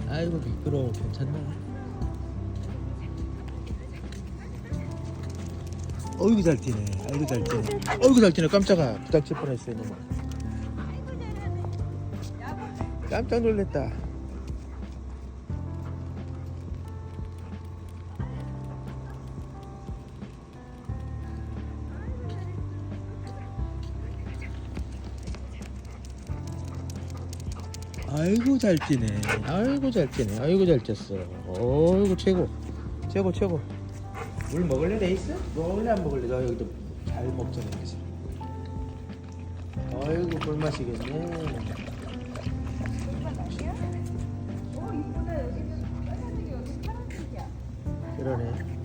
아이고 미끄러워. 괜찮나? 어이구 잘 뛰네. 아이고 잘 뛰네. 어이구 잘 뛰네. 깜짝아. 부닥칠 뻔했어요. 너무. 깜짝 놀랐다. 아이고 잘 뛰네. 아이고 잘 뛰네. 아이고 잘 뛰었어. 어이구 최고. 최고 최고. 물 먹을래 레이스? 먹을래 안 먹을래? 너 여기도 잘 먹잖아 그치? 아이고 꿀맛이겠네. 그러네.